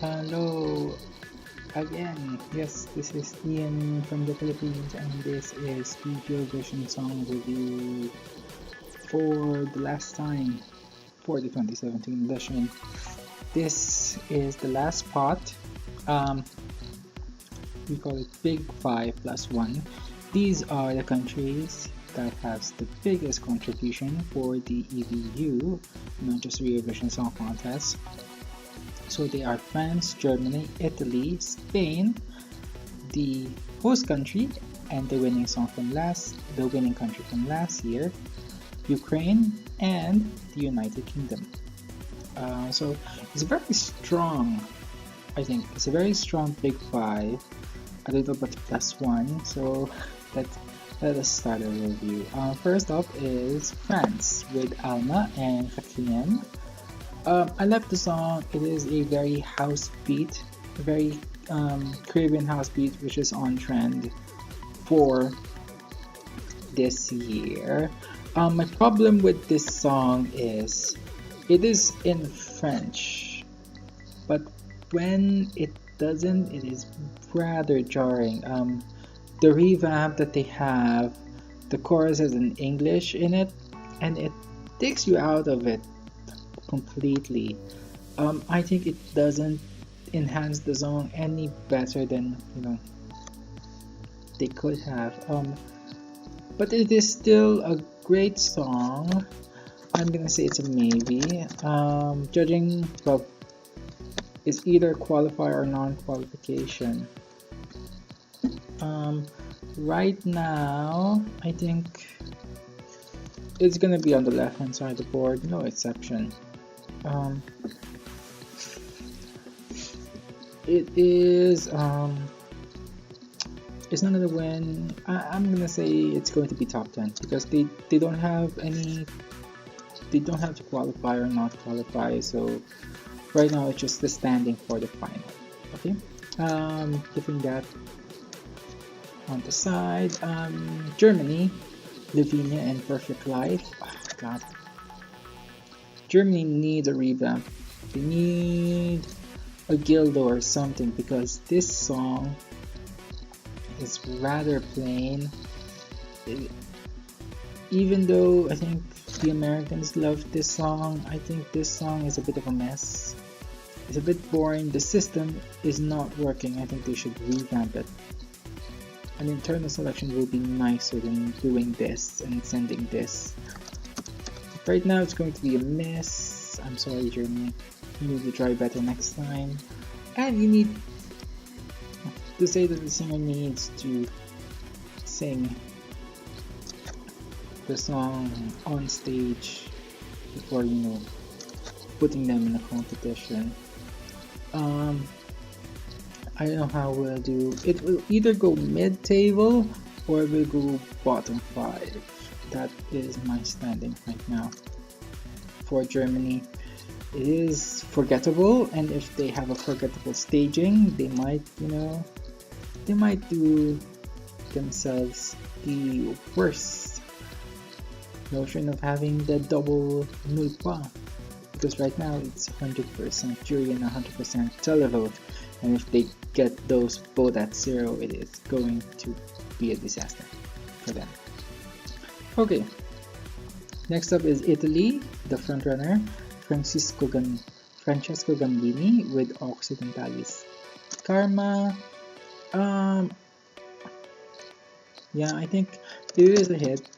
Hello again. Yes, this is Ian from the Philippines, and this is the Eurovision song review for the last time for the 2017 edition. This is the last part. We call it Big 5 plus 1. These are the countries that has the biggest contribution for the EBU, not just Eurovision Song Contest. So they are France, Germany, Italy, Spain, the host country, and the winning country from last year, Ukraine, and the United Kingdom. So it's very strong. I think it's a very strong Big 5, a little bit plus 1. So let us start a review. First up is France with Alma.Requiem. I love the song. It is a very house beat, a very Caribbean house beat, which is on trend for this year. My problem with this song is it is in French, but when it doesn't, it is rather jarring. The revamp that they have, the chorus is in English in it, and it takes you out of it completely. I think it doesn't enhance the song any better than they could have. But it is still a great song. I'm gonna say it's a maybe. Judging, well, it's either qualifier or non-qualification. Right now, I think it's gonna be on the left-hand side of the board, no exception. It is it's not gonna win. I'm gonna say it's going to be top 10 because they don't have to qualify or not qualify, so right now it's just the standing for the final. Okay, keeping that on the side. Germany, Levina and Perfect Life. Oh god, Germany needs a revamp. They need a Gildo or something because this song is rather plain. Even though I think the Americans love this song, I think this song is a bit of a mess. It's a bit boring. The system is not working. I think they should revamp it. An internal selection will be nicer than doing this and sending this. Right now it's going to be a mess. I'm sorry, Germany. You need to try better next time. And you need to say that the singer needs to sing the song on stage before putting them in a competition. I don't know how we'll do. It will either go mid-table or it will go bottom 5. That is my standing right now for Germany. It is forgettable, and if they have a forgettable staging, they might do themselves the worst notion of having the double null point, because right now it's 100% jury and 100% televote, and if they get those both at 0, it is going to be a disaster for them. Okay, next up is Italy, the frontrunner, Francesco Gambini with Occidentali's Karma. Yeah, I think it is a hit.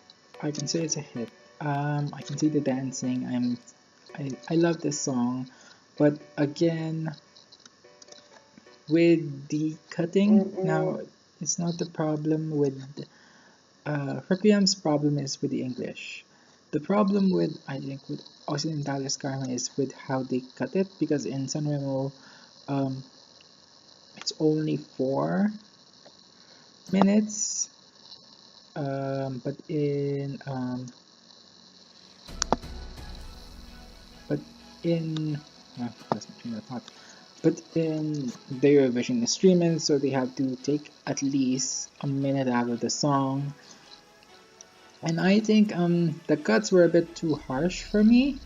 I can say it's a hit. I can see the dancing. I love this song, but again, with the cutting, now it's not the problem with Requiem's problem is with the English. The problem with Occidentali's Karma is with how they cut it, because in Sanremo it's only 4 minutes, but in the Eurovision is streaming, so they have to take at least a minute out of the song. And I think the cuts were a bit too harsh for me.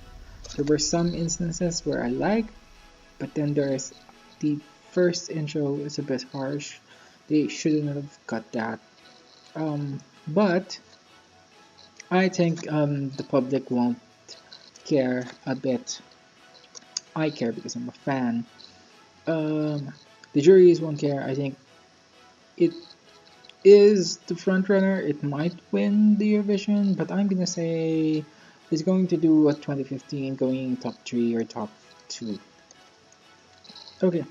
There were some instances where I liked, but then there's the first intro is a bit harsh. They shouldn't have cut that. But I think the public won't care a bit. I care because I'm a fan. The juries won't care. I think it is the front runner. It might win the Eurovision, but I'm gonna say it's going to do a 2015, going top 3 or top 2. Okay.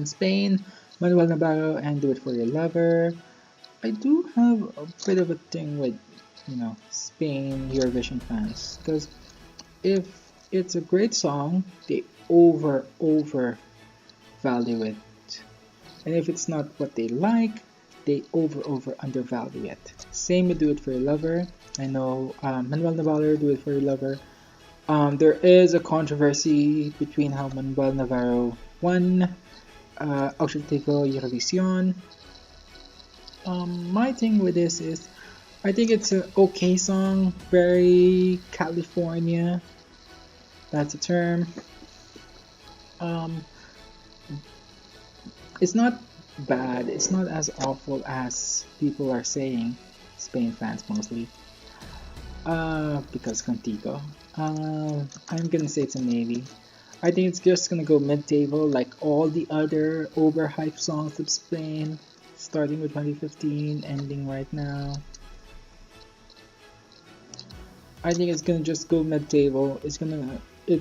Spain, Manuel Navarro, and Do It For Your Lover. I do have a bit of a thing with, Spain Eurovision fans, because if it's a great song, they over value it, and if it's not what they like, they over undervalue it. Same with Do It For Your Lover. I know Manuel Navarro, Do It For Your Lover. There is a controversy between how Manuel Navarro won Occidentali Eurovision. My thing with this is, I think it's an okay song, very California. That's a term. It's not bad. It's not as awful as people are saying. Spain fans mostly. Because Contigo. I'm gonna say it's a maybe. I think it's just gonna go mid-table like all the other overhyped songs of Spain, starting with 2015, ending right now. I think it's gonna just go mid-table. It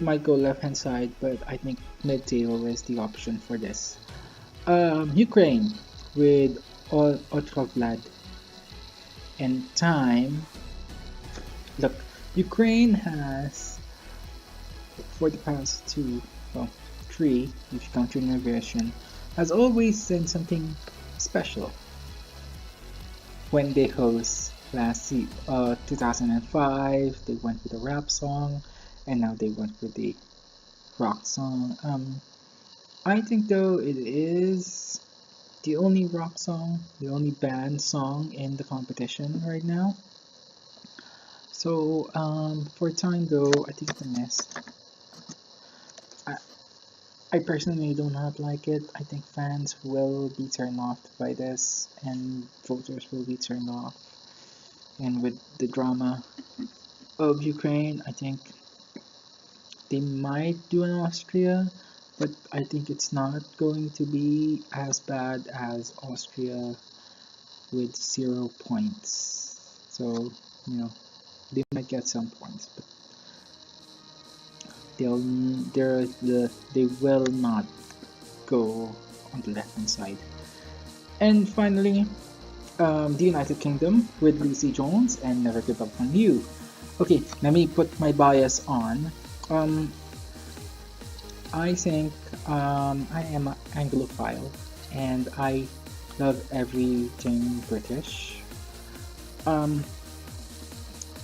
might go left-hand side, but I think mid-table is the option for this. Ukraine with O.Torvald and Time. Look, Ukraine has, for the past 3, if you count Eurovision, has always done something special. When they host last 2005, they went with a rap song, and now they went with the rock song. I think though it is the only rock song, the only band song in the competition right now. So for Time though, I think it's a miss. I personally do not like it. I think fans will be turned off by this, and voters will be turned off. And with the drama of Ukraine, I think they might do in Austria, but I think it's not going to be as bad as Austria with 0 points. So, they might get some points, but they will not go on the left hand side. And finally, the United Kingdom with Lucie Jones and Never Give Up on You. Okay, let me put my bias on. I think I am an Anglophile and I love everything British.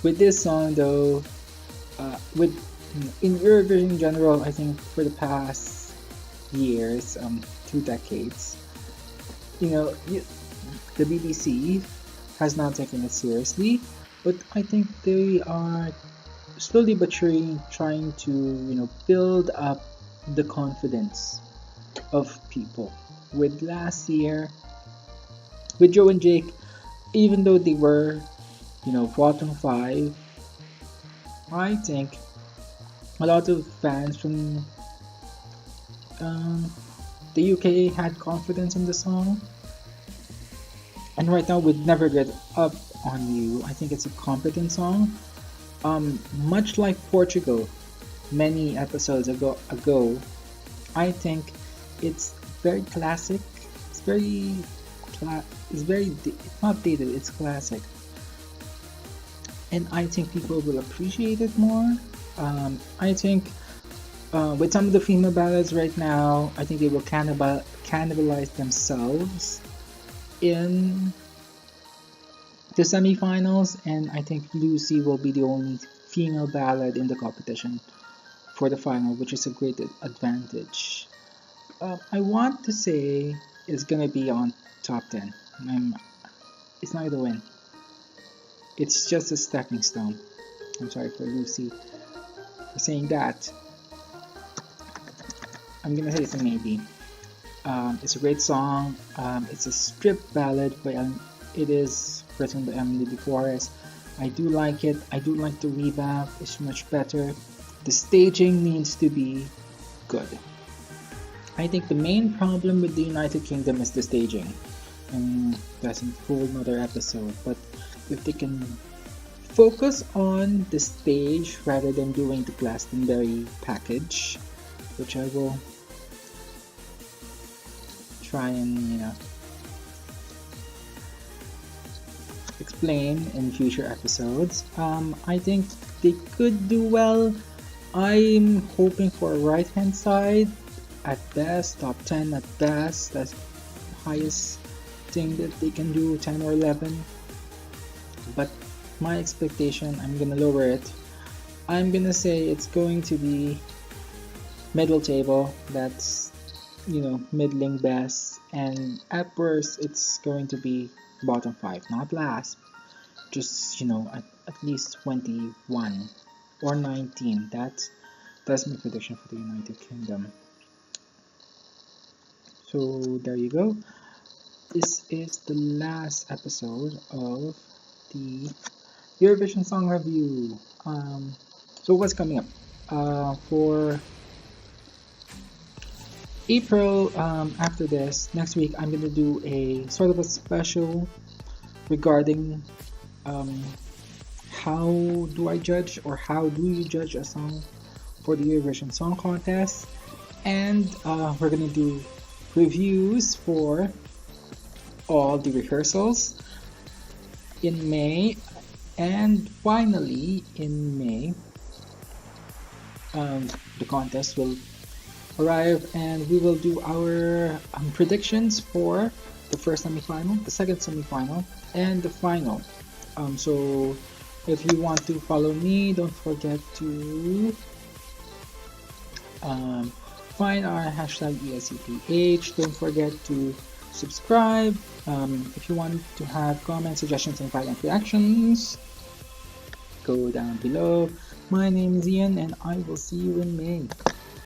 With this song though, in Eurovision in general, I think for the past years, 2 decades, the BBC has not taken it seriously, but I think they are slowly but surely trying to, build up the confidence of people. With last year, with Joe and Jake, even though they were, bottom 5, I think a lot of fans from the UK had confidence in the song. And right now with Never Get Up on You, I think it's a competent song. Much like Portugal, many episodes ago, I think it's very classic. It's not dated, it's classic. And I think people will appreciate it more. I think with some of the female ballads right now, I think they will cannibalize themselves in the semifinals, and I think Lucie will be the only female ballad in the competition for the final, which is a great advantage. I want to say it's gonna be on top 10. It's not gonna win. It's just a stepping stone. I'm sorry for Lucie for saying that. I'm gonna say it's a maybe. It's a great song. It's a strip ballad it is written by Emily de Forest. I do like it. I do like the revamp. It's much better. The staging needs to be good. I think the main problem with the United Kingdom is the staging. And that's a whole nother episode. But if they can focus on the stage rather than doing the Glastonbury package, which I will try and explain in future episodes. I think they could do well. I'm hoping for a right hand side at best, top 10 at best. That's the highest thing that they can do, 10 or 11. But my expectation, I'm gonna lower it. I'm gonna say it's going to be middle table. That's middling best, and at worst it's going to be bottom 5, not last, just at least 21 or 19. That's my prediction for the United Kingdom. So there you go. This is the last episode of the Eurovision Song Review. So what's coming up for April? After this, next week I'm gonna do a sort of a special regarding how do I judge, or how do you judge a song for the Eurovision Song Contest, and we're gonna do reviews for all the rehearsals in May, and finally in May the contest will arrive, and we will do our predictions for the first semi-final, the second semi-final, and the final. So if you want to follow me, don't forget to find our hashtag ESCPH. Don't forget to subscribe. If you want to have comments, suggestions, and violent reactions, go down below. My name is Ian, and I will see you in May.